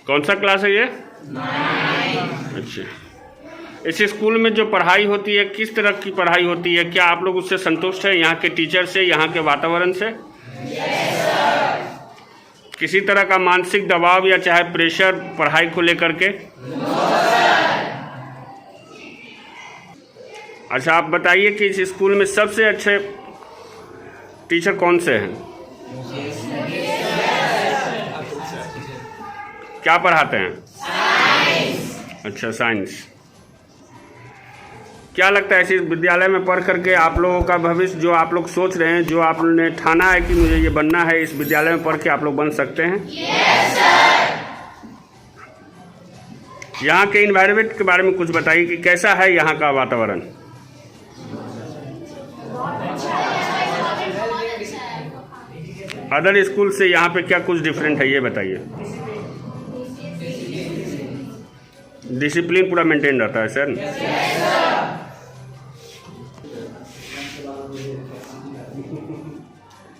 कौन सा क्लास है ये? अच्छा, इस स्कूल में जो पढ़ाई होती है किस तरह की पढ़ाई होती है? क्या आप लोग उससे संतुष्ट हैं, यहाँ के टीचर से, यहाँ के वातावरण से? किसी तरह का मानसिक दबाव या चाहे प्रेशर पढ़ाई को लेकर के? अच्छा, आप बताइए कि इस स्कूल में सबसे अच्छे टीचर कौन से हैं? क्या पढ़ाते हैं? साइंस। अच्छा, साइंस। क्या लगता है इस विद्यालय में पढ़ करके आप लोगों का भविष्य, जो आप लोग सोच रहे हैं, जो आपने ठाना है कि मुझे ये बनना है, इस विद्यालय में पढ़ के आप लोग बन सकते हैं? Yes sir. यहाँ के इन्वायरमेंट के बारे में कुछ बताइए कि कैसा है यहाँ का वातावरण? अदर स्कूल से यहाँ पे क्या कुछ डिफरेंट है, ये बताइए। डिसिप्लिन पूरा मेंटेन रहता है सर?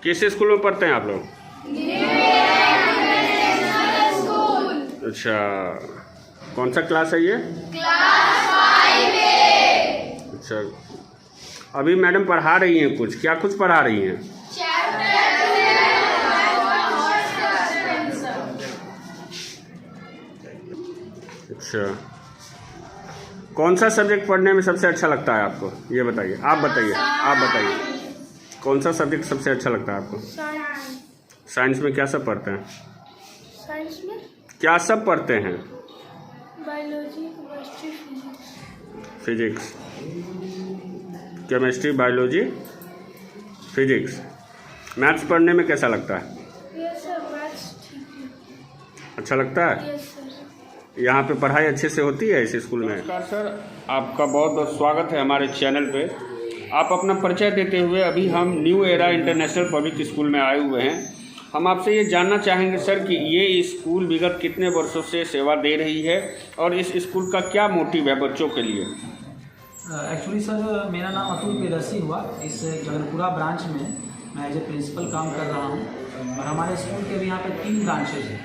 किस स्कूल में पढ़ते हैं आप लोग? अच्छा, कौन सा क्लास है ये? क्लास 5। अच्छा, अभी मैडम पढ़ा रही हैं कुछ, क्या कुछ पढ़ा रही हैं? अच्छा, कौन सा सब्जेक्ट पढ़ने में सबसे अच्छा लगता है आपको, ये बताइए। आप बताइए कौन सा सब्जेक्ट सबसे अच्छा लगता है आपको? साइंस में क्या सब पढ़ते हैं? साइंस में क्या सब पढ़ते हैं? Biology, chemistry, physics. Chemistry, biology, physics. Maths पढ़ने में कैसा लगता है? यस सर, मैथ्स ठीक है। अच्छा लगता है? Yes sir. यहाँ पे पढ़ाई अच्छे से होती है इस स्कूल में? नमस्कार सर, आपका बहुत बहुत स्वागत है हमारे चैनल पे। आप अपना परिचय देते हुए, अभी हम new era international public school में आए हुए हैं। हम आपसे ये जानना चाहेंगे सर कि ये स्कूल विगत कितने वर्षों से सेवा दे रही है और इस स्कूल का क्या मोटिव है बच्चों के लिए? एक्चुअली सर, मेरा नाम अतुल प्रियदर्शी हुआ। इस जगलपुरा ब्रांच में मैं एज ए प्रिंसिपल काम कर रहा हूँ और हमारे स्कूल के भी यहाँ पे 3 ब्रांचेज हैं।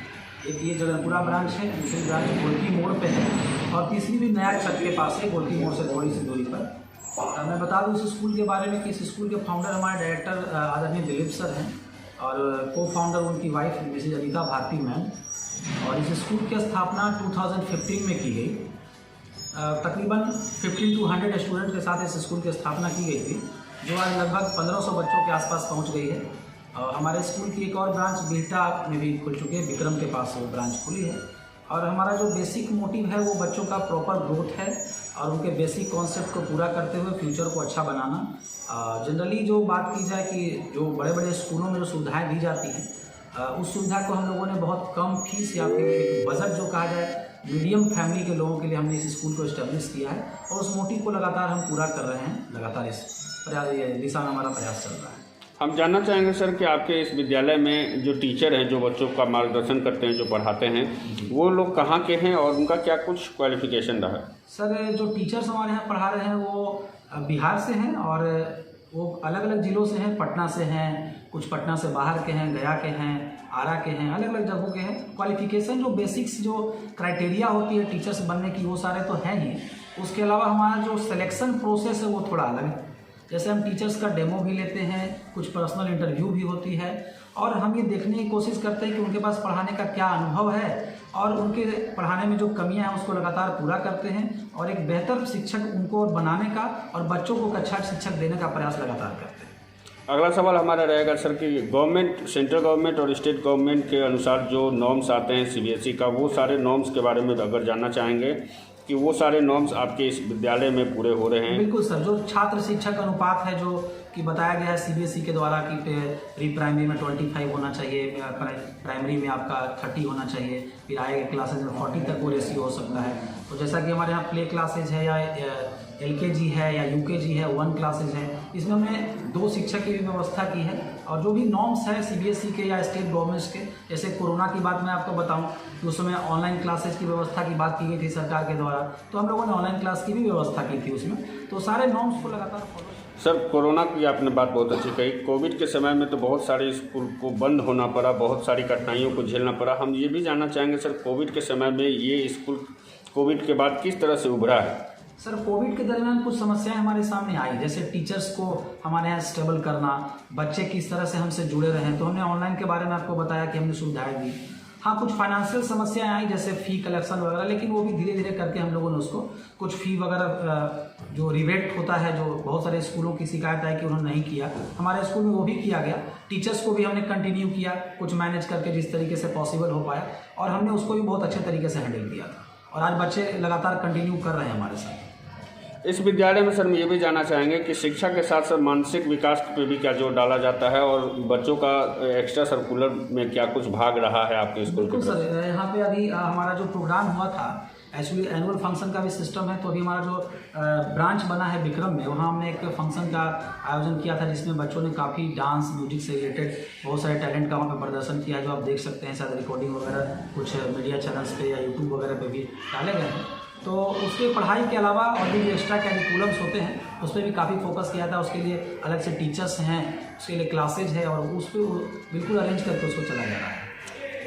एक ये जगलपुरा ब्रांच है, दूसरी ब्रांच गोलकी मोड़ पे है और तीसरी भी नया छत के पास है, गोलकी मोड़ से थोड़ी सी दूरी पर। मैं बता दूँ इस स्कूल के बारे में कि इस स्कूल के फाउंडर हमारे डायरेक्टर आदरणीय दिलीप सर हैं और को फाउंडर उनकी wife Mrs Anita Bharati ma'am. और इस स्कूल की स्थापना 2015 में की गई। तकरीबन 50 to 100 स्टूडेंट के साथ इस स्कूल की स्थापना की गई थी, जो आज लगभग 1500 बच्चों के आसपास पहुंच गई है। हमारे स्कूल की एक और ब्रांच बिहटा में भी खुल चुकी है, विक्रम के पास वो ब्रांच खुली है। और हमारा जो बेसिक मोटिव है वो बच्चों का प्रॉपर ग्रोथ है और उनके बेसिक कॉन्सेप्ट को पूरा करते हुए फ्यूचर को अच्छा बनाना। जनरली जो बात की जाए कि जो बड़े बड़े स्कूलों में जो सुविधाएँ दी जाती हैं, उस सुविधा को हम लोगों ने बहुत कम फीस या फिर एक बजट जो कहा जाए मीडियम फैमिली के लोगों के लिए हमने इस स्कूल को इस्टेब्लिश किया है और उस मोटिव को लगातार हम पूरा कर रहे हैं। लगातार इस दिशा में हमारा प्रयास चल रहा है। हम जानना चाहेंगे सर कि आपके इस विद्यालय में जो टीचर हैं, जो बच्चों का मार्गदर्शन करते हैं, जो पढ़ाते हैं, वो लोग कहाँ के हैं और उनका क्या कुछ क्वालिफिकेशन रहा है? सर, जो टीचर्स हमारे यहाँ पढ़ा रहे हैं वो बिहार से हैं और वो अलग अलग ज़िलों से हैं। पटना से हैं, कुछ पटना से बाहर के हैं, गया के हैं, आरा के हैं, अलग अलग जगहों के हैं। क्वालिफिकेशन जो बेसिक्स जो क्राइटेरिया होती है टीचर्स बनने की वो सारे तो हैं ही। उसके अलावा हमारा जो सिलेक्शन प्रोसेस है वो थोड़ा अलग है। जैसे हम टीचर्स का डेमो भी लेते हैं, कुछ पर्सनल इंटरव्यू भी होती है और हम ये देखने की कोशिश करते हैं कि उनके पास पढ़ाने का क्या अनुभव है और उनके पढ़ाने में जो कमियां हैं उसको लगातार पूरा करते हैं और एक बेहतर शिक्षक उनको बनाने का और बच्चों को अच्छा शिक्षक देने का प्रयास लगातार करते हैं। अगला सवाल हमारा रहेगा सर कि गवर्नमेंट, सेंट्रल गवर्नमेंट और स्टेट गवर्नमेंट के अनुसार जो नॉर्म्स आते हैं CBSE का, वो सारे नॉर्म्स के बारे में अगर जानना चाहेंगे कि वो सारे नॉर्म्स आपके इस विद्यालय में पूरे हो रहे हैं? बिल्कुल सर, जो छात्र शिक्षक अनुपात है जो कि बताया गया है सीबीएसई के द्वारा कि प्री प्राइमरी में 25 होना चाहिए, प्राइमरी में आपका 30 होना चाहिए, फिर आगे क्लासेज में 40 तक वो रेशियो हो सकता है। तो जैसा कि हमारे यहाँ प्ले क्लासेज है या एलकेजी है या यूकेजी है, 1 क्लासेज है, इसमें हमने 2 शिक्षक की भी व्यवस्था की है। और जो भी नॉर्म्स है सीबीएसई के या स्टेट गवर्नमेंट्स के, जैसे कोरोना की बात मैं आपको बताऊं कि उस समय ऑनलाइन क्लासेज की व्यवस्था की बात की गई थी सरकार के द्वारा, तो हम लोगों ने ऑनलाइन क्लास की भी व्यवस्था की थी उसमें। तो सारे नॉर्म्स को लगातार फॉलो। सर, कोरोना की आपने बात बहुत अच्छी कही। कोविड के समय में तो बहुत सारे स्कूल को बंद होना पड़ा, बहुत सारी कठिनाइयों को झेलना पड़ा। हम ये भी जानना चाहेंगे सर, कोविड के समय में ये स्कूल कोविड के बाद किस तरह से उभरा है? सर, कोविड के दरमियान कुछ समस्याएं हमारे सामने आई, जैसे टीचर्स को हमारे यहाँ स्टेबल करना, बच्चे किस तरह से हमसे जुड़े रहे, तो हमने ऑनलाइन के बारे में आपको बताया कि हमने सुविधाएं दी। हाँ, कुछ फाइनेंशियल समस्याएं आई जैसे फ़ी कलेक्शन वगैरह, लेकिन वो भी धीरे धीरे करके हम लोगों ने उसको कुछ फ़ी वगैरह जो रिबेट होता है, जो बहुत सारे स्कूलों की शिकायत है कि उन्होंने नहीं किया, हमारे स्कूल में वो भी किया गया। टीचर्स को भी हमने कंटिन्यू किया कुछ मैनेज करके जिस तरीके से पॉसिबल हो पाया, और हमने उसको भी बहुत अच्छे तरीके से हैंडल किया था, और आज बच्चे लगातार कंटिन्यू कर रहे हैं हमारे साथ। इस विद्यालय में सर, हम ये भी जानना चाहेंगे कि शिक्षा के साथ साथ मानसिक विकास पे भी क्या जोर डाला जाता है, और बच्चों का एक्स्ट्रा सर्कुलर में क्या कुछ भाग रहा है आपके स्कूल के? बिल्कुल सर, यहाँ पे अभी हमारा जो प्रोग्राम हुआ था, एक्चुअली एनुअल फंक्शन का भी सिस्टम है, तो अभी हमारा जो ब्रांच बना है विक्रम में, वहाँ हमने एक फंक्शन का आयोजन किया था जिसमें बच्चों ने काफ़ी डांस म्यूजिक से रिलेटेड बहुत सारे टैलेंट का वहाँ पे प्रदर्शन किया, जो आप देख सकते हैं। शायद रिकॉर्डिंग वगैरह कुछ मीडिया चैनल्स पे या यूट्यूब वगैरह पे भी डाले गए हैं। तो उसके पढ़ाई के अलावा और भी एक्स्ट्रा कैरिकुलम्स होते हैं, उस पर भी काफ़ी फोकस किया था। उसके लिए अलग से टीचर्स हैं, उसके लिए क्लासेज है, और उस पर बिल्कुल अरेंज करके उसको चलाया जा रहा है।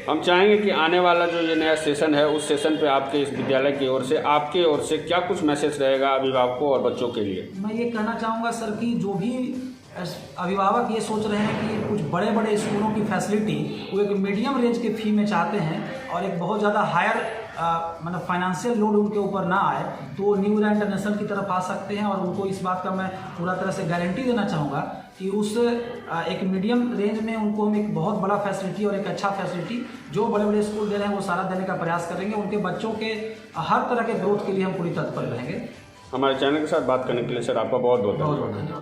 हम चाहेंगे कि आने वाला जो ये नया सेशन है, उस सेशन पे आपके इस विद्यालय की ओर से, आपके ओर से क्या कुछ मैसेज रहेगा अभिभावकों और बच्चों के लिए? मैं ये कहना चाहूँगा सर कि जो भी अभिभावक ये सोच रहे हैं कि कुछ बड़े बड़े स्कूलों की फैसिलिटी वो एक मीडियम रेंज के फ़ी में चाहते हैं, और एक बहुत ज़्यादा हायर मतलब फाइनेंशियल लोड उनके ऊपर ना आए, तो न्यू एरा इंटरनेशनल की तरफ आ सकते हैं। और उनको इस बात का मैं पूरा तरह से गारंटी देना चाहूँगा कि उस एक मीडियम रेंज में उनको हम एक बहुत बड़ा फैसिलिटी और एक अच्छा फैसिलिटी जो बड़े बड़े स्कूल दे रहे हैं वो सारा देने का प्रयास करेंगे। उनके बच्चों के हर तरह के ग्रोथ के लिए हम पूरी तत्पर रहेंगे। हमारे चैनल के साथ बात करने के लिए सर आपका बहुत बहुत धन्यवाद।